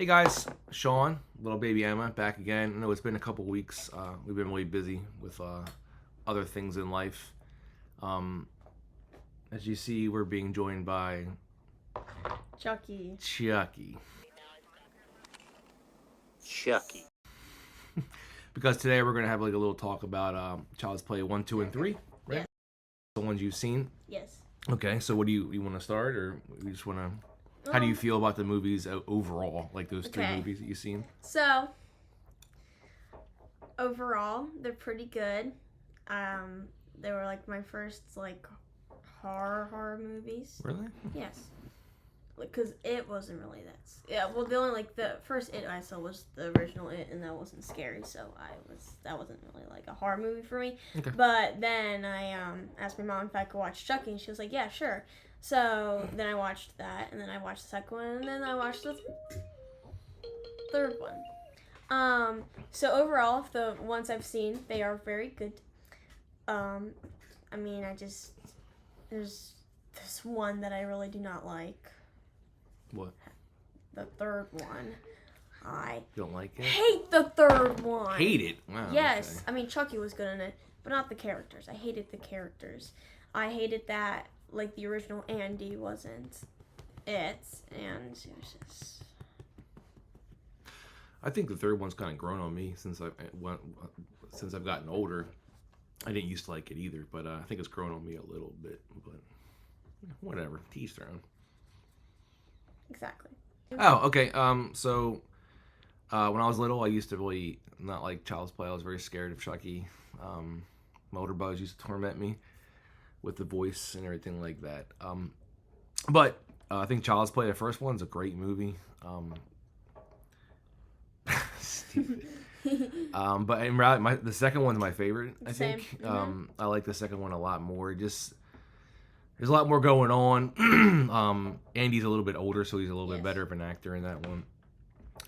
Hey guys, Sean, little baby Emma, back again. I know it's been a couple weeks. We've been really busy with other things in life. As you see, we're being joined by Chucky. Chucky. Chucky. Because today we're going to have like a little talk about Child's Play 1, 2, and 3, right? Yeah. The ones you've seen. Yes. Okay, so what do you want to start, or you just want to... How do you feel about the movies overall, like those three movies that you've seen? So, overall, they're pretty good. They were like my first like horror movies. Really? Yes. Because it wasn't really that. Yeah. Well, the only like the first It I saw was the original It, and that wasn't scary, so that wasn't really like a horror movie for me. Okay. But then I asked my mom if I could watch Chucky, and she was like, "Yeah, sure." So then I watched that, and then I watched the second one, and then I watched the third one. So overall, the ones I've seen, they are very good. I mean, there's this one that I really do not like. What? The third one. I You don't like it? hate the third one. Hate it? Wow. Yes. Okay. I mean, Chucky was good in it, but not the characters. I hated the characters. I hated that, like, the original Andy wasn't it, and it was just... I think the third one's kind of grown on me since I've gotten older. I didn't used to like it either, but I think it's grown on me a little bit. But whatever, to each their own. Exactly. Oh, okay. So when I was little, I used to really not like Child's Play. I was very scared of Chucky. My older brothers used to torment me with the voice and everything like that. But I think Child's Play, the first one's a great movie. Stupid. But in reality, the second one's my favorite, I think. Mm-hmm. I like the second one a lot more. Just there's a lot more going on. Andy's a little bit older, so he's a little bit better of an actor in that one.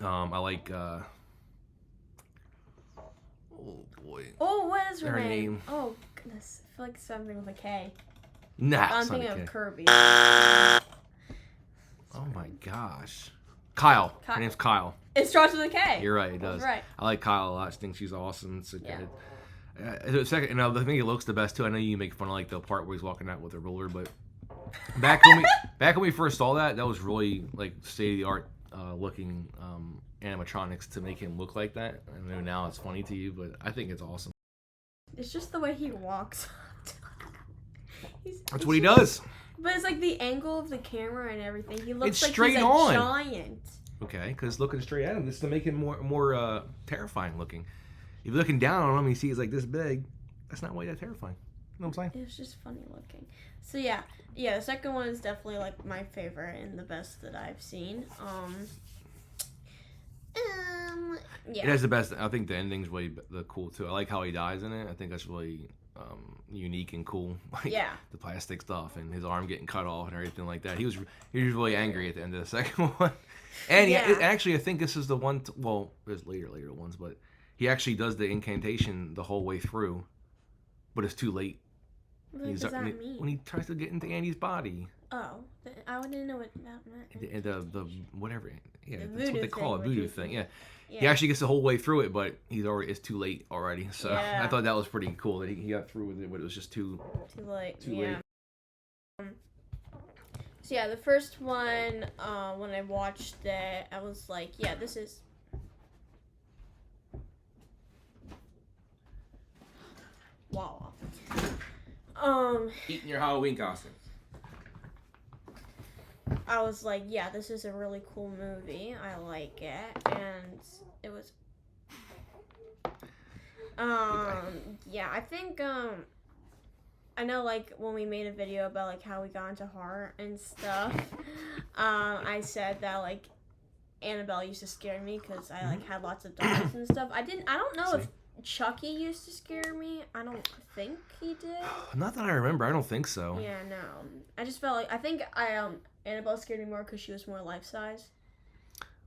I like oh boy. Oh, what is her name? Oh, goodness. I feel like something with a K. Nah, I'm it's not thinking a K. of Kirby. Oh my gosh. Kyle. Her name's Kyle. It starts with a K. You're right, it does. Right. I like Kyle a lot. I think she's awesome. It's second, and I think it looks the best too. I know you make fun of like the part where he's walking out with a ruler, but back when we first saw that was really like state of the art looking animatronics to make him look like that. I know now it's funny to you, but I think it's awesome. It's just the way he walks. That's what he does. But it's like the angle of the camera and everything. He looks It's like straight he's a on. giant. Okay, because looking straight at him, this is to make him more terrifying looking. If you're looking down on him, you see he's like this big. That's not why that terrifying. You know what I'm saying? It was just funny looking. So yeah, the second one is definitely like my favorite and the best that I've seen. Yeah. It has the best. I think the ending's really cool too. I like how he dies in it. I think that's really unique and cool. Like, yeah. The plastic stuff and his arm getting cut off and everything like that. He was really angry at the end of the second one. And actually, I think this is the one. Well, there's later ones, but he actually does the incantation the whole way through, but it's too late. What does that mean? When he tries to get into Andy's body. Oh, I didn't know what that meant. The whatever. Yeah, the that's what they call it, voodoo thing. Yeah. Yeah. He actually gets the whole way through it, but it's too late already. So yeah. I thought that was pretty cool that he got through with it, but it was just too late. Too late. So yeah, the first one, when I watched it, I was like, yeah, this is... Wow. Eating your Halloween costume. I was like, yeah, this is a really cool movie. I like it, and it was. Yeah, I think I know like when we made a video about like how we got into horror and stuff. I said that like Annabelle used to scare me because I like had lots of dolls and stuff. I don't know if Chucky used to scare me. I don't think he did. Not that I remember. I don't think so. Yeah, no. I just felt like I think Annabelle scared me more because she was more life size.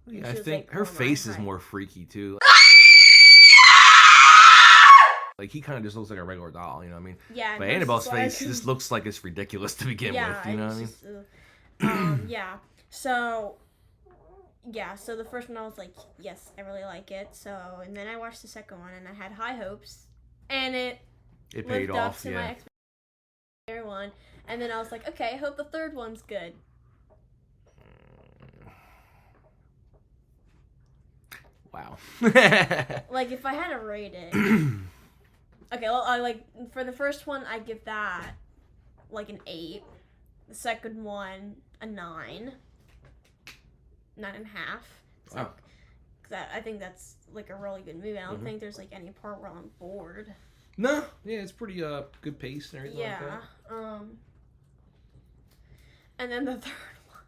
Yeah, I think like, her face is more freaky too. Like he kind of just looks like a regular doll, you know what I mean? Yeah. But Annabelle's face just looks like it's ridiculous to begin with, you know what I mean? Yeah. So yeah, so the first one I was like, yes, I really like it. So, and then I watched the second one and I had high hopes, and it It paid lived up off. to my Yeah. expectation. One, and then I was like, okay, I hope the third one's good. Wow. Like, if I had to rate it, okay, well, I like for the first one, I give that like an 8. The second one, a 9, 9.5. Wow. That I think that's like a really good movie. I don't think there's like any part where I'm bored. No, yeah, it's pretty good pace and everything like Yeah. that. And then the third one,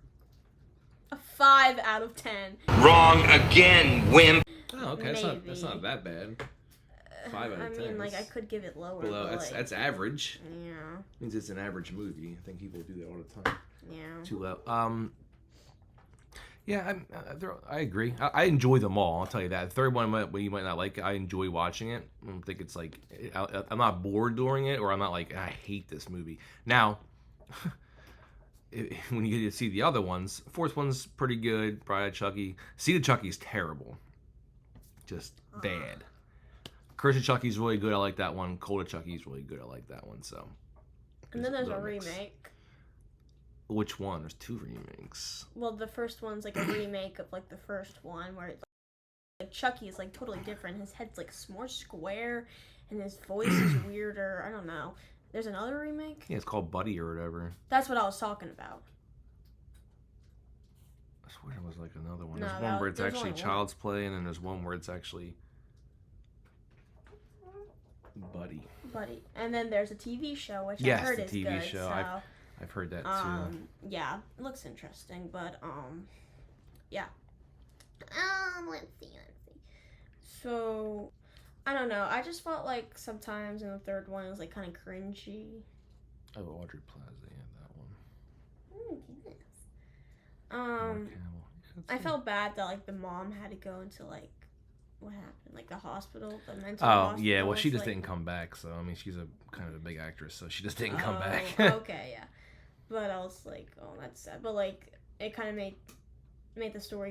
a 5 out of 10. Wrong again, wimp. Oh, okay, that's Maybe. not that bad. 5 out of 10. I mean, like I could give it lower. Below, but, like, that's average. Yeah. Means it's an average movie. I think people do that all the time. Yeah. Too low. Yeah, I agree. I enjoy them all. I'll tell you that. The third one, you might not like it. I enjoy watching it. I don't think it's like I'm not bored during it, or I'm not like I hate this movie. Now, when you get to see the other ones, fourth one's pretty good. Bride of Chucky. Seed of Chucky's terrible, just bad. Curse of Chucky's really good. I like that one. Cold of Chucky's really good. I like that one. So. And then there's a little mix. remake. Which one? There's 2 remakes. Well, the first one's like a remake of like the first one, where like Chucky is like totally different. His head's like more square, and his voice is weirder. I don't know. There's another remake. Yeah, it's called Buddy or whatever. That's what I was talking about. I swear there was like another one. No, There's one where it's there's actually only one. Child's Play, and then there's one where it's actually Buddy. And then there's a TV show, which Yes, I heard the is TV good. show. So, I've heard that too. yeah, it looks interesting, but yeah. Let's see. So, I don't know. I just felt like sometimes in the third one it was like kind of cringy. Oh, Audrey Plaza, yeah, that one. Oh, goodness. Mark Hamill. Yeah, I felt bad that like the mom had to go into like what happened, like the hospital, the mental Oh, hospital. yeah, well, she It's, just like, didn't come back, so, I mean, she's a kind of a big actress, so she just didn't come back. Okay, yeah. But I was like, oh, that's sad. But like, it kind of made the story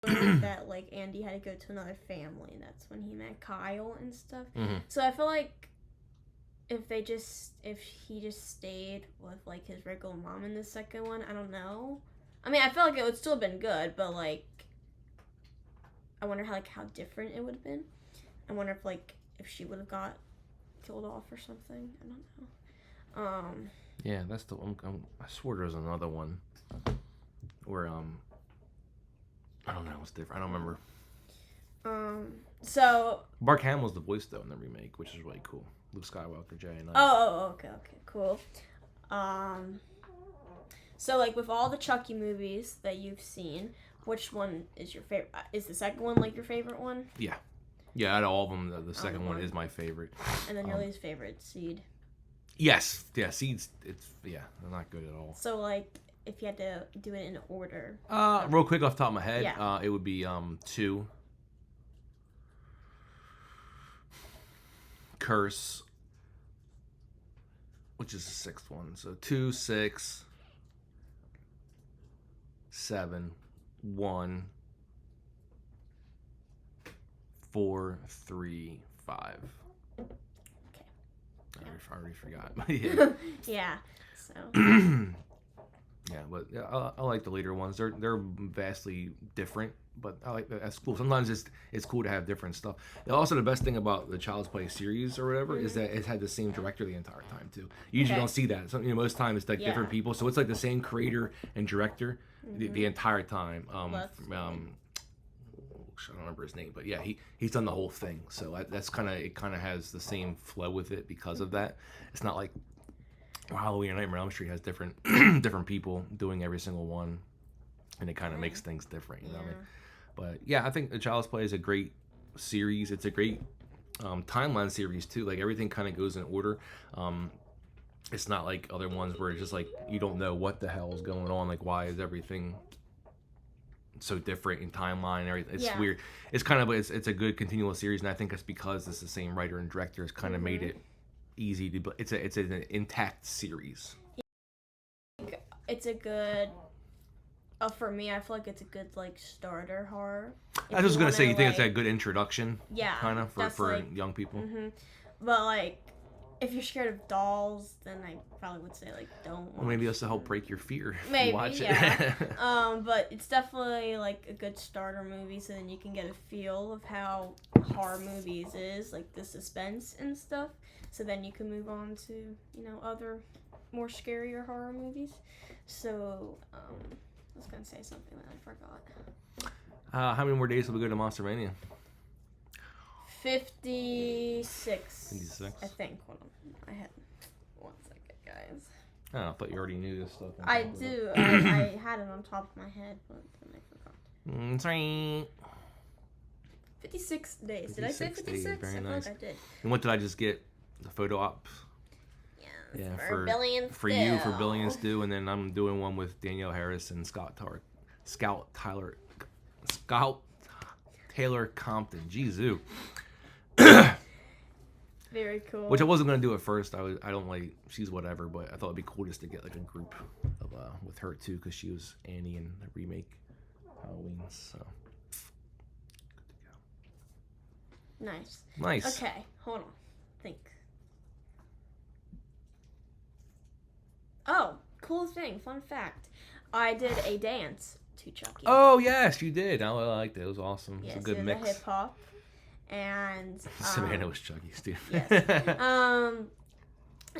that like Andy had to go to another family, and that's when he met Kyle and stuff. Mm-hmm. So I feel like if he just stayed with like his regular mom in the second one, I don't know. I mean, I felt like it would still have been good, but like, I wonder how different it would have been. I wonder if she would have got killed off or something. I don't know. Yeah, that's the one. I swore there was another one where I don't know, it's different. I don't remember. So. Mark Hamill's the voice though in the remake, which is really cool. Luke Skywalker, Jay. Okay, cool. So like with all the Chucky movies that you've seen, which one is your favorite? Is the second one like your favorite one? Yeah, out of all of them, the second one is my favorite. And then your least favorite, Seed. Yes, yeah, Seeds. They're not good at all. So like, if you had to do it in order. Real quick off the top of my head, Yeah. it would be 2. Curse, which is the 6th one. So 2, 6, 7, 1, 4, 3, 5. Okay. I already forgot. Yeah. Yeah. So. Yeah, but I like the later ones. They're vastly different, but I like that. That's cool. Sometimes it's cool to have different stuff. And also, the best thing about the Child's Play series or whatever is that it had the same director the entire time too. You usually don't see that. So, most times it's like different people, so it's like the same creator and director the entire time. I don't remember his name, but yeah, he's done the whole thing. So that's kind of has the same flow with it because of that. It's not like Halloween or Nightmare on Elm Street has different different people doing every single one, and it kind of makes things different. You know what I mean? But yeah, I think The Child's Play is a great series. It's a great timeline series too. Like everything kind of goes in order. It's not like other ones where it's just like you don't know what the hell is going on. Like why is everything so different in timeline and everything? It's weird. It's kind of it's a good continual series, and I think it's because it's the same writer and director has kind of made it easy to. But it's an intact series. It's a good For me, I feel like it's a good like starter horror. I was just gonna say, you think it's like, a good introduction, yeah, kind of for like, young people. But like, if you're scared of dolls, then I probably would say like don't. Well, maybe that's to help break your fear. If Maybe, you watch yeah. it. But it's definitely like a good starter movie, so then you can get a feel of how horror movies is, like the suspense and stuff. So then you can move on to other more scarier horror movies. So I was gonna say something that I forgot. How many more days will we go to Monster Mania? 56. 56? I think. Hold on. I had 1 second, guys. Oh, I thought you already knew this stuff. I do. I had it on top of my head, but then I forgot. Sorry. 56 days. Did I say 56? Days. Very I nice. feel like I did. And what did I just get? The photo op? Yeah, for Billions for you, for Billions do, and then I'm doing one with Danielle Harris and Scout Taylor Compton. Jeez. Very cool. Which I wasn't gonna do at first. I don't like, she's whatever, but I thought it'd be cool just to get like a group of with her too, because she was Annie in the remake Halloween. So good to go. Nice. Okay, hold on. Think. Oh, cool thing. Fun fact. I did a dance to Chucky. Oh yes, you did. I liked it. It was awesome. It's a good it was mix. Hip hop. And Savannah was Chucky's too. Yes.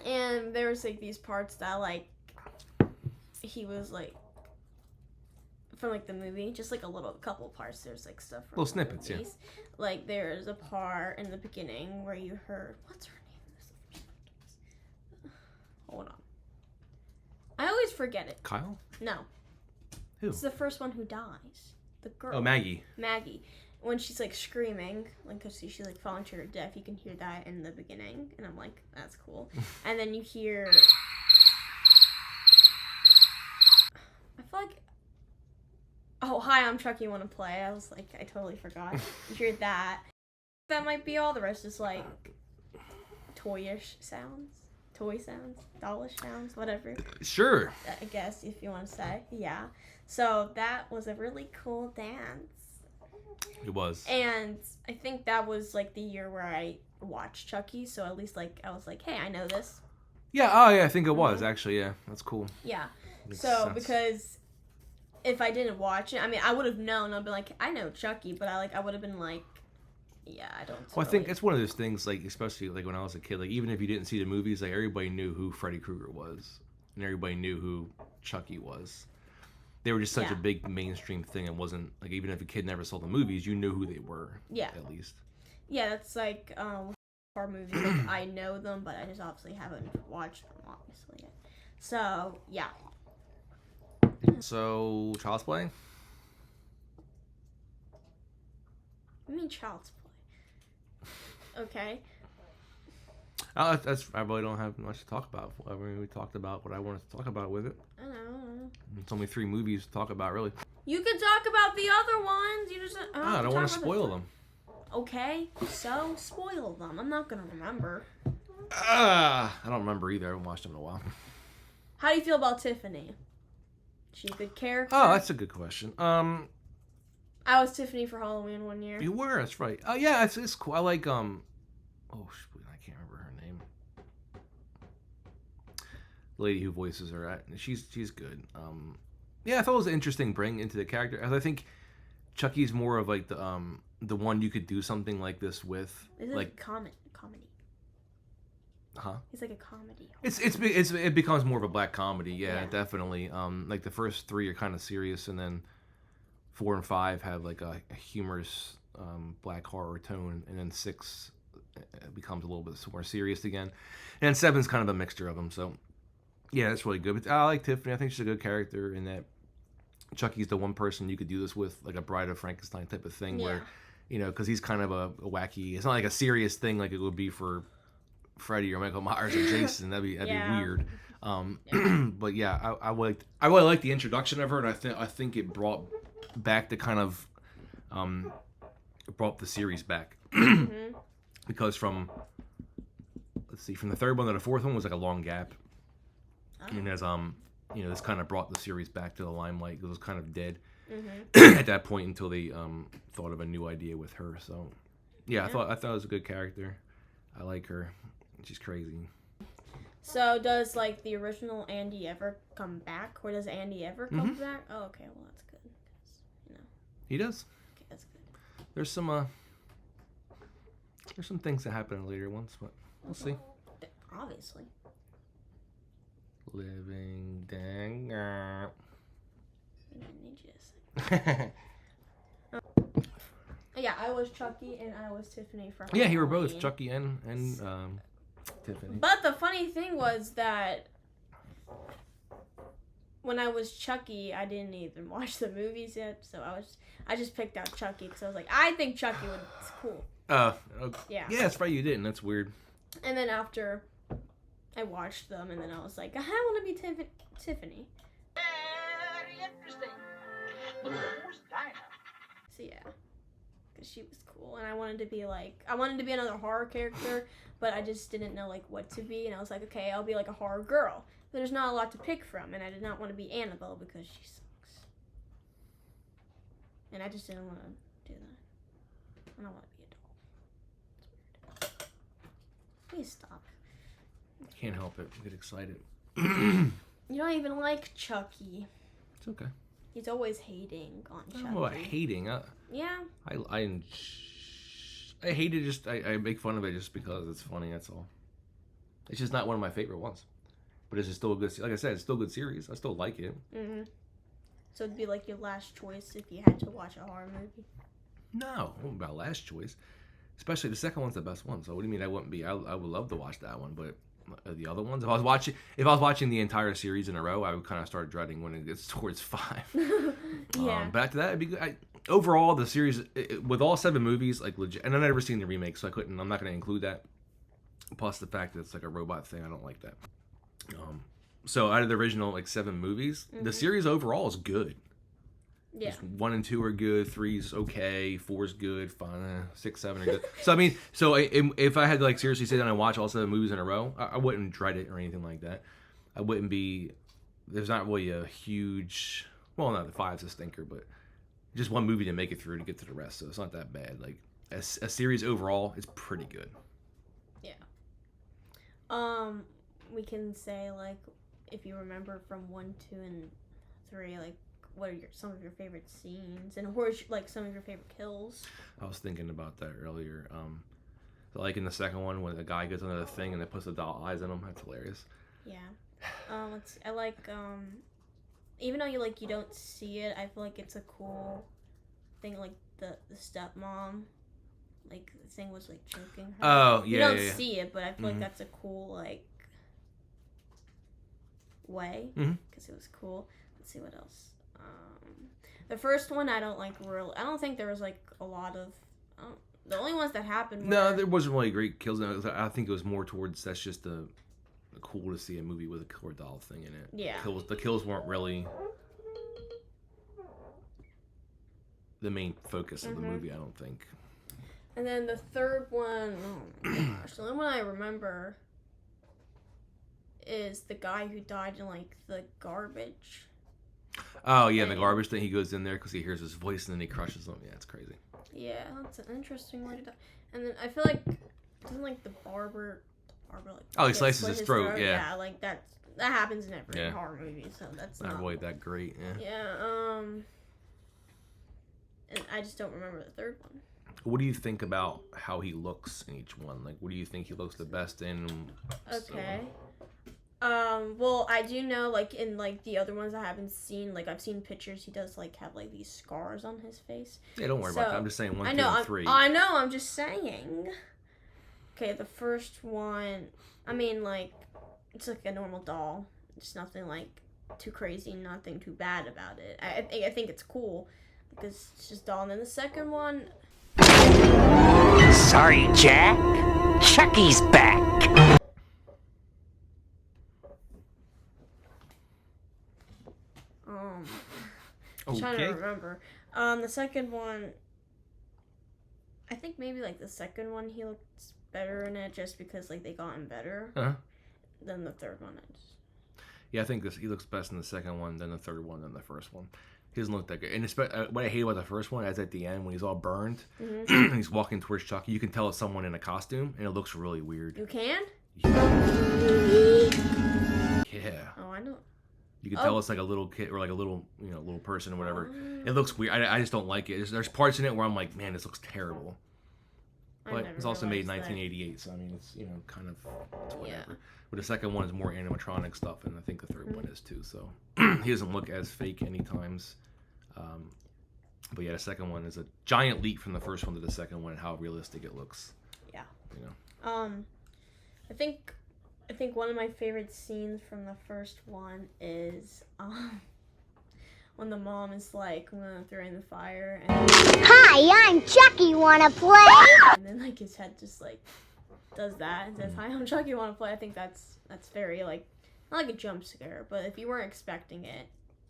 And there was like these parts that like he was like from like the movie, just like a couple parts. There's like stuff from little snippets, movies. Yeah. Like there's a part in the beginning where you heard what's her name? Hold on. I always forget it. Kyle? No. Who? It's the first one who dies. The girl. Oh, Maggie. When she's like screaming, like cause she's like falling to her death, you can hear that in the beginning, and I'm like, that's cool. And then you hear, I feel like, oh hi, I'm Chucky, wanna play? I was like, I totally forgot. You hear that? That might be all. The rest is like toy sounds, dollish sounds, whatever. Sure. I guess if you want to say, yeah. So that was a really cool dance. It was. And I think that was like the year where I watched Chucky, so at least like I was like, hey, I know this. Yeah, I think it was actually, yeah. That's cool. Yeah. Makes so sense. because if I didn't watch it, I mean, I would have known. I'd be like, I know Chucky, but I would have been like, yeah, I don't. Well, I think it's one of those things, like, especially like when I was a kid, like even if you didn't see the movies, like everybody knew who Freddy Krueger was, and everybody knew who Chucky was. They were just such a big mainstream thing. It wasn't like, even if a kid never saw the movies, you knew who they were. Yeah. At least. Yeah, that's like horror movies. Like, I know them, but I just obviously haven't watched them obviously yet. So yeah. So Child's Play. I mean, Child's Play. Okay. I really don't have much to talk about. I mean, we talked about what I wanted to talk about with it. I know. It's only 3 movies to talk about, really. You could talk about the other ones. You just. I don't want to spoil them. Okay, so spoil them. I'm not gonna remember. I don't remember either. I haven't watched them in a while. How do you feel about Tiffany? She a good character? Oh, that's a good question. I was Tiffany for Halloween one year. You were. That's right. Oh, yeah. It's cool. I like Oh, I can't remember her name. The lady who voices her. She's good. Yeah, I thought it was an interesting bring into the character. As I think Chucky's more of like the one you could do something like this with. Is it like comedy? Huh? He's like a comedy. It becomes more of a black comedy. Yeah, Yeah. definitely. Like the first 3 are kind of serious, and then 4 and 5 have like a humorous black horror tone, and then 6 becomes a little bit more serious again, and 7's kind of a mixture of them. So yeah, it's really good. But I like Tiffany. I think she's a good character in that. Chucky's the one person you could do this with, like a Bride of Frankenstein type of thing, where, because he's kind of a wacky. It's not like a serious thing like it would be for Freddy or Michael Myers or Jason. That'd be weird. But yeah, I really liked the introduction of her, and I think it brought back the kind of brought the series back because from the 3rd one to the 4th one was like a long gap, and as this kind of brought the series back to the limelight. It was kind of dead Mm-hmm. at that point until they thought of a new idea with her. So, yeah, I thought it was a good character. I like her. She's crazy. So does like the original Andy ever come back, or does Andy ever come back? Oh, okay. Well, that's good. 'Cause, He does. okay, that's good. There's some things that happen in later ones, but we'll see. Obviously. Living Danger. I need you to say. Yeah, I was Chucky and I was Tiffany for Yeah, you were both Halloween. Chucky and Tiffany. But the funny thing was that when I was Chucky, I didn't even watch the movies yet, so I just picked out Chucky because I was like, I think Chucky was cool. Yeah, that's right. You didn't. That's weird. And then after I watched them, and then I was like, I want to be Tiffany. Very interesting. Who's Dinah? So yeah, because she was cool, and I wanted to be another horror character, but I just didn't know like what to be, and I was like, okay, I'll be like a horror girl. But there's not a lot to pick from, and I did not want to be Annabelle because she sucks, and I just didn't want to do that. I don't want to be a doll. It's weird. Please stop. Can't help it. Get excited. You don't even like Chucky. It's okay. He's always hating on I Chucky. don't know about hating. Yeah. I hate it. I make fun of it just because it's funny. That's all. It's just not one of my favorite ones, but it's just still a good. Like I said, it's still a good series. I still like it. Mhm. So it'd be like your last choice if you had to watch a horror movie. No, it wasn't about last choice. Especially the second one's the best one. So what do you mean I wouldn't be? I would love to watch that one, but the other ones, if I was watching the entire series in a row, I would kind of start dreading when it gets towards 5. Yeah. But after that, it'd be good. Overall, the series with all 7 movies, like legit, and I've never seen the remake, so I'm not going to include that. Plus the fact that it's like a robot thing, I don't like that. So out of the original like 7 movies, the series overall is good. Yeah. Just 1 and 2 are good, 3's okay, 4's good, 5, 6, 7 are good. So I mean, if I had to like seriously sit down and watch all 7 movies in a row, I wouldn't dread it or anything like that. I wouldn't be. There's not really a huge. Well, no, the 5's a stinker, but just one movie to make it through to get to the rest, so it's not that bad. Like a series overall is pretty good. Yeah. We can say like if you remember from 1, 2, and 3, like. What are some of your favorite scenes and like some of your favorite kills? I was thinking about that earlier. Like in the second one when the guy goes under the thing and they puts the doll eyes in him, that's hilarious. Yeah. I like even though you don't see it, I feel like it's a cool thing. Like the stepmom, like the thing was like choking her. Oh yeah. You don't see it, but I feel like that's a cool like way because it was cool. Let's see what else. The first one I don't think there was like a lot of the only ones that happened No, there wasn't really great kills. I think it was more towards that's just the cool to see a movie with a killer doll thing in it. Yeah. The kills weren't really the main focus of the movie, I don't think. And then the third one, oh my gosh, the only one I remember is the guy who died in like the garbage. Oh yeah, the garbage thing. He goes in there because he hears his voice and then he crushes them. Yeah, it's crazy. Yeah, that's an interesting way to die. And then I feel like doesn't like the barber like he slices his throat. Yeah. Yeah, like that happens in every horror movie, so that's not really that great. Yeah. Yeah. And I just don't remember the third one. What do you think about how he looks in each one? Like, what do you think he looks the best in? Okay. Well, I do know, like, in, like, the other ones I haven't seen, like, I've seen pictures, he does, like, have, like, these scars on his face. Yeah, don't worry about that. I'm just saying 1, 2, and 3. I know, I'm just saying. Okay, the first one, I mean, like, it's, like, a normal doll. It's nothing, like, too crazy, nothing too bad about it. I think it's cool, because it's just doll. And then the second one... Sorry, Jack. Chucky's back. I'm trying to remember. The second one, I think maybe like the second one he looks better in it just because like they gotten better than the third one. Yeah, I think he looks best in the second one, then the third one, then the first one. He doesn't look that good. And what I hate about the first one is at the end when he's all burned and he's walking towards Chucky, you can tell it's someone in a costume, and it looks really weird. You can? Yeah. Oh, I know. You can tell it's like a little kid or like a little, little person or whatever. It looks weird. I just don't like it. There's parts in it where I'm like, man, this looks terrible. But it's also made in 1988, so I mean, it's kind of it's whatever. Yeah. But the second one is more animatronic stuff, and I think the third one is too. So he doesn't look as fake any times. But yeah, the second one is a giant leap from the first one to the second one, and how realistic it looks. Yeah. I think one of my favorite scenes from the first one is when the mom is like, I'm gonna throw in the fire, and Hi, I'm Chucky. Wanna play? and then like his head just like does that and says, "Hi, I'm Chucky. Wanna play?" I think that's very like not like a jump scare, but if you weren't expecting it.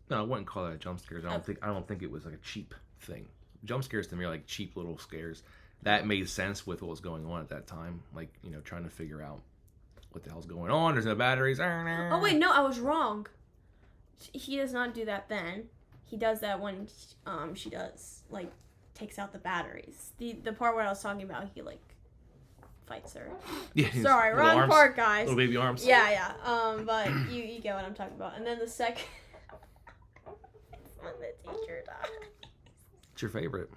No, I wouldn't call that a jump scares. I don't think it was like a cheap thing. Jump scares to me are like cheap little scares. That made sense with what was going on at that time, like trying to figure out what the hell's going on. There's no batteries. Oh wait, no, I was wrong. He does not do that then. He does that when she does like takes out the batteries. The part where I was talking about, he like fights her. Yeah. Sorry, wrong part, guys. Little baby arms. Yeah. But you get what I'm talking about. And then the second when the teacher died. What's your favorite?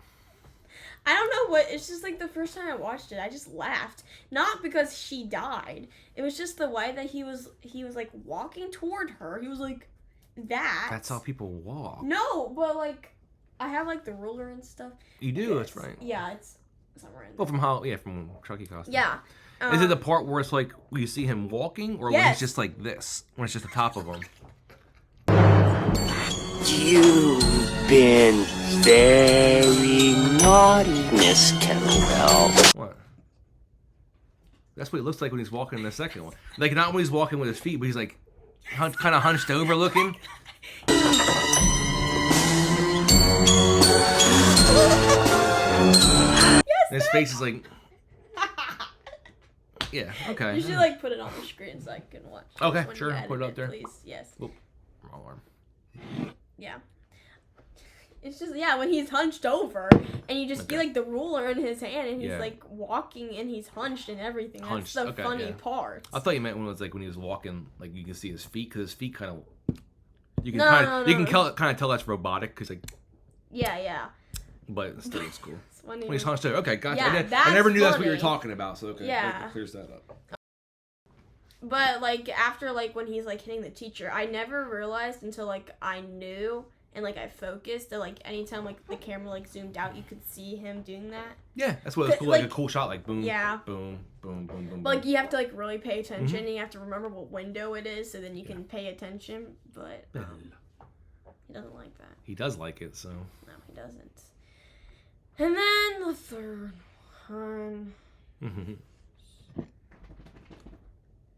I don't know what. It's just like the first time I watched it, I just laughed. Not because she died. It was just the way that he was like walking toward her. He was like that. That's how people walk. No, but like I have like the ruler and stuff. You do. That's right. Yeah, it's somewhere in there. Well, from Chucky costume. Yeah. Is it the part where it's like you see him walking, or when he's just like this, when it's just the top of him? You've been very naughty, Miss Kettlewell. What? That's what it looks like when he's walking in the second one. Like not when he's walking with his feet, but he's like kind of hunched over looking. And his face is like. Yeah. Okay. You should like put it on the screen so I can watch. Okay, when sure. you edit Put it up there. please. Yes. Oop, wrong arm. Yeah. It's just when he's hunched over and you just see like the ruler in his hand and he's like walking and he's hunched and everything. That's the funny part. I thought you meant when it was like when he was walking, like you can see his feet because his feet kind of. You can kind of tell that's robotic because like. Yeah. But still, it's cool. It's funny when he's hunched over. Okay, gotcha. Yeah, I never knew that's what you were funny. talking about. So okay, Yeah. that clears that up. But like after like when he's like hitting the teacher, I never realized until like I knew and like I focused that like anytime like the camera like zoomed out, you could see him doing that. Yeah, that's what it's cool. Like a cool shot, like boom, Yeah. boom, boom, boom, boom. But like you have to like really pay attention and you have to remember what window it is so then you can pay attention. But he doesn't like that. He does like it, so. No, he doesn't. And then the third one.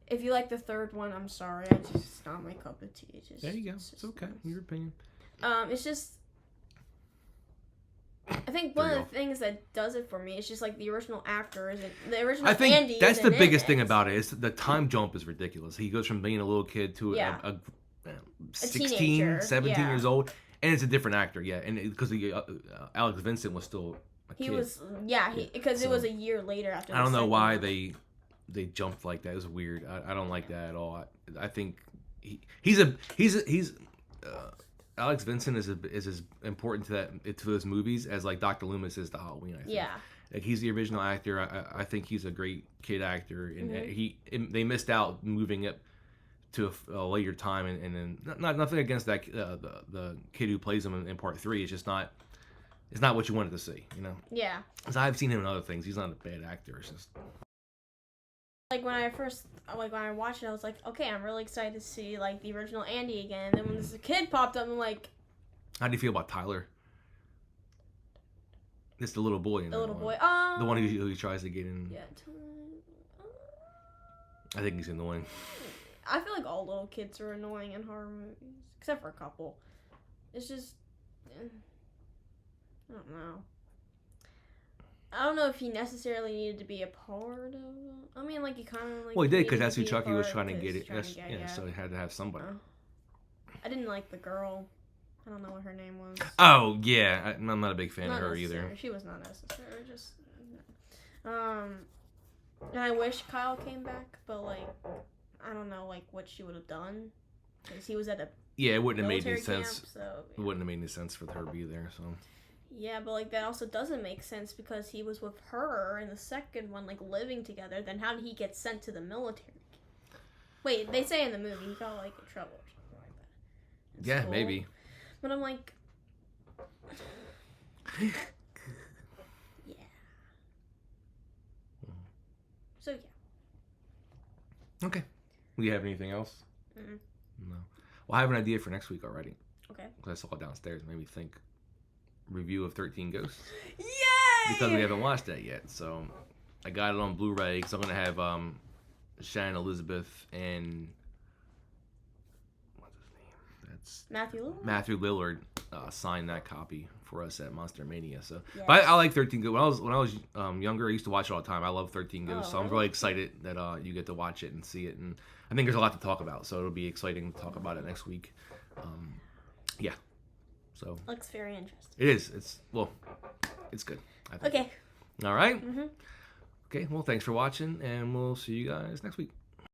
If you like the third one, I'm sorry. It's not my cup of tea. There you go. It's okay. Your opinion. It's just. I think one of the things that does it for me is just like the original actor isn't the original. I think Andy that's the isn't biggest in thing it. about it is the time jump is ridiculous. He goes from being a little kid to a 16, teenager, 17 years old, and it's a different actor, and because Alex Vincent was still a kid. He was because it was a year later after. I don't know why they jumped like that. It was weird. I don't like that at all. I think he's Alex Vincent is as important to those movies as like Dr. Loomis is to Halloween. I think. Yeah. Like he's the original actor. I think he's a great kid actor, and they missed out moving it to a later time, and then nothing against that the kid who plays him in part 3. It's just not. It's not what you wanted to see, Yeah. Because I've seen him in other things. He's not a bad actor. It's just. Like when I watched it, I was like, okay, I'm really excited to see like the original Andy again. And then when this kid popped up, I'm like, how do you feel about Tyler? It's the little boy. the little boy. The one who tries to get in. Yeah. I think he's annoying. I feel like all little kids are annoying in horror movies, except for a couple. It's just, I don't know. I don't know if he necessarily needed to be a part of it. I mean, like, he kind of, like... Well, he did, because needed that's to who be a Chucky was part trying to 'cause get it. he's trying to get, So he had to have somebody. I didn't like the girl. I don't know what her name was. Oh yeah, I'm not a big fan Not of her necessary. either. She was not necessary. Just and I wish Kyle came back, but like I don't know like what she would have done because he was at a Yeah, it wouldn't have made military any camp. sense. So It wouldn't have made any sense for her to be there. So yeah, but like that also doesn't make sense because he was with her in the second one, like living together. Then how did he get sent to the military? Wait, they say in the movie he got like in trouble or something like that. In yeah, school. maybe. But I'm like, yeah. So yeah. Okay. Do you have anything else? Mm-mm. No. Well, I have an idea for next week already. Okay. Because I saw it downstairs. Made me think. Review of 13 Ghosts. Yay! Because we haven't watched that yet. So I got it on Blu-ray because I'm going to have Shannon Elizabeth and... What's his name? That's Matthew Lillard sign that copy for us at Monster Mania. So, Yes. But I like 13 Ghosts. When I was younger, I used to watch it all the time. I love 13 Ghosts. Oh, So I'm really? really excited that you get to watch it and see it. And I think there's a lot to talk about. So it'll be exciting to talk about it next week. Yeah. So Looks very interesting. it is. It's good. I think. Okay. All right. Mm-hmm. Okay. Well, thanks for watching, and we'll see you guys next week.